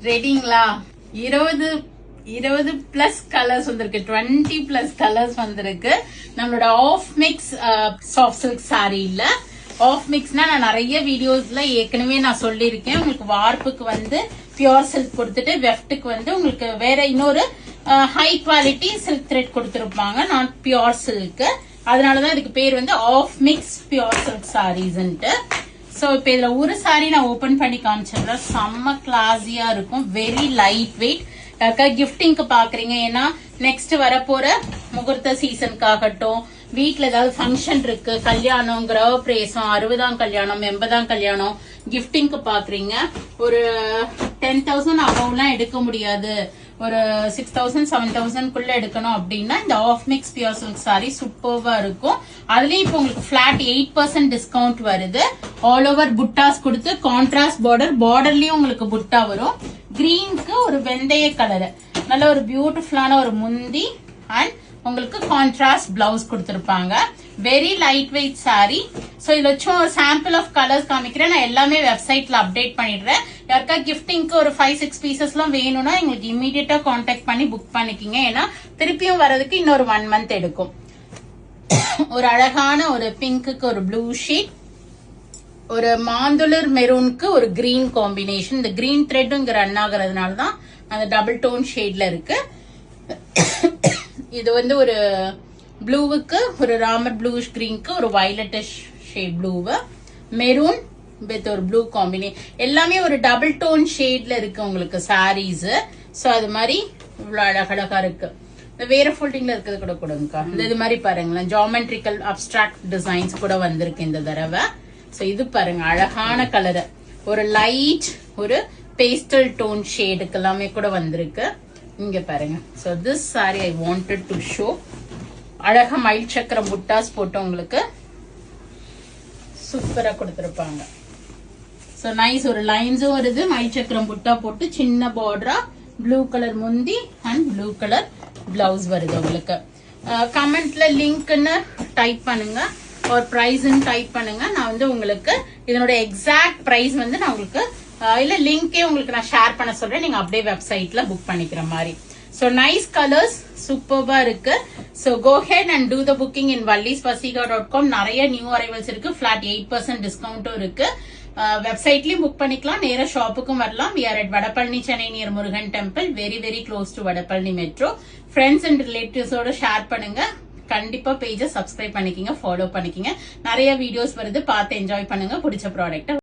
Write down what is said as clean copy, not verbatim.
ரெடிங்களா? 20 plus colours வந்திருக்கு, 20 plus colours வந்திருக்கு. நம்மளோட ஆஃப் மிக்ஸ் சாஃப்ட் சில்க் சாரீல ஆஃப் மிக்ஸ்னா நான் நிறைய வீடியோஸ்ல ஏற்கனவே நான் சொல்லியிருக்கேன். உங்களுக்கு வார்ப்புக்கு வந்து பியூர் சில்க் கொடுத்துட்டு வெஃப்ட்டுக்கு வந்து உங்களுக்கு வேற இன்னொரு ஹை குவாலிட்டி சில்க் த்ரெட் கொடுத்துருப்பாங்க, நாட் பியூர் சில்க். அதனாலதான் இதுக்கு பேர் வந்து ஆஃப் மிக்ஸ் பியூர் சில்க் சாரீஸ்ன்ட்டு. சோ இப்ப இதுல ஒரு சாரி நான் ஓபன் பண்ணி காமிச்சிடுறேன். செம்ம கிளாஸியா இருக்கும், வெரி லைட் வெயிட். கிஃப்டிங்க்கு பாக்குறீங்க, ஏன்னா நெக்ஸ்ட் வரப்போற முகூர்த்த சீசனுக்காகட்டும், வீட்டுல ஏதாவது ஃபங்க்ஷன் இருக்கு, கல்யாணம், கிரக பிரவேசம், 60ஆம் கல்யாணம், 80ஆம் கல்யாணம், கிஃப்டிங்க்கு பாக்குறீங்க. ஒரு 10,000 அபவ்லாம் எடுக்க முடியாது, ஒரு 6,000 7,000 எடுக்கணும் அப்படின்னா இந்த half mix pure silk sari சூப்பர்வா இருக்கும். அதுலயும் இப்போ உங்களுக்கு பிளாட் 8% டிஸ்கவுண்ட் வருது. ஆல் ஓவர் புட்டாஸ் கொடுத்து கான்ட்ராஸ்ட் பார்டர்லயும் உங்களுக்கு புட்டா வரும். கிரீனுக்கு ஒரு வெந்தய கலர், நல்ல ஒரு பியூட்டிஃபுல்லான ஒரு முந்தி அண்ட் உங்களுக்கு கான்ட்ராஸ்ட் பிளவுஸ் கொடுத்திருப்பாங்க. Very light weight sorry. So இதுல ஒரு சாம்பிள் ஆஃப் கலர்ஸ் காமிக்கிறேன். நான் எல்லாமே வெப்சைட்ல அப்டேட் பண்ணிடுறேன். யாருக்கா கிஃப்டிங்க்கு ஒரு 5-6 பீசஸ் எல்லாம் வேணும்னா எங்களுக்கு இமீடியட்டா கான்டாக்ட் பண்ணி புக் பண்ணிக்கிங்க. ஏன்னா திருப்பியும் வர்றதுக்கு இன்னொரு 1 மந்த் எடுக்கும். ஒரு அழகான ஒரு பிங்க்குக்கு ஒரு ப்ளூ ஷீட், ஒரு மாந்துளர் மெரூனுக்கு ஒரு கிரீன் காம்பினேஷன். இந்த கிரீன் த்ரெட் இங்க ரன் ஆகுறதுனால தான் அந்த டபுள் டோன் ஷேட்ல இருக்கு. இது வந்து ஒரு ப்ளூவுக்கு ஒரு ராமர் ப்ளூஷ் கிரீனுக்கு ஒரு violetish shade blue, maroon with ஒரு ப்ளூ காம்பினேஷன். எல்லாமே ஒரு டபுள் டோன் ஷேட்ல இருக்கு உங்களுக்கு சாரீஸ். சோ அது மாதிரி இவ்வளவு அழகழகா இருக்கு. வேற ஃபோல்டிங்ல இருக்கிறது கூட கொடுங்கக்கா. இது மாதிரி பாருங்களேன், ஜாமெட்ரிக்கல் அப்டிராக்ட் டிசைன்ஸ் கூட வந்திருக்கு இந்த தடவை. சோ இது பாருங்க, அழகான கலர், ஒரு லைட் ஒரு பேஸ்டல் டோன் ஷேடுக்கு எல்லாமே கூட வந்திருக்கு. இங்க பாருங்க. So this sorry I wanted to show. அழகா மயில் சக்கரம் புட்டாஸ் போட்டு உங்களுக்கு சூப்பரா கொடுத்திருப்பாங்க. சோ நைஸ், ஒரு லைன்ஸும் வருது, மயில் சக்கரம் புட்டா போட்டு சின்ன பார்டரா ப்ளூ கலர் முந்தி அண்ட் ப்ளூ கலர் பிளவுஸ் வருது உங்களுக்கு. கமெண்ட்ல லிங்க்னு டைப் பண்ணுங்க, ஒரு பிரைஸ் டைப் பண்ணுங்க. நான் வந்து உங்களுக்கு இதனோட எக்ஸாக்ட் பிரைஸ் வந்து நான் உங்களுக்கு இல்ல லிங்கே உங்களுக்கு நான் ஷேர் பண்ண சொல்றேன், நீங்க அப்படியே வெப்சைட்ல புக் பண்ணிக்கிற மாதிரி. சோ நைஸ் கலர்ஸ், சூப்பர்வா இருக்கு. So go ahead and do the booking in vallisvasiga.com. நிறைய நியூ அரைவல்ஸ் இருக்கு, பிளாட் 8% டிஸ்கவுண்டும் இருக்கு. வெப்சைட்லயும் புக் பண்ணிக்கலாம், நேர ஷாப்புக்கும் வரலாம். we are at Vadapalani, Chennai near Murugan temple, very very close to Vadapalani metro. Friends and ரிலேட்டிவ்ஸோட ஷேர் பண்ணுங்க. கண்டிப்பா பேஜை சப்ஸ்கிரைப் பண்ணிக்கிங்க, ஃபாலோ பண்ணிக்கிங்க. நிறைய வீடியோஸ் வருது, பார்த்து என்ஜாய் பண்ணுங்க. பிடிச்ச ப்ராடக்ட்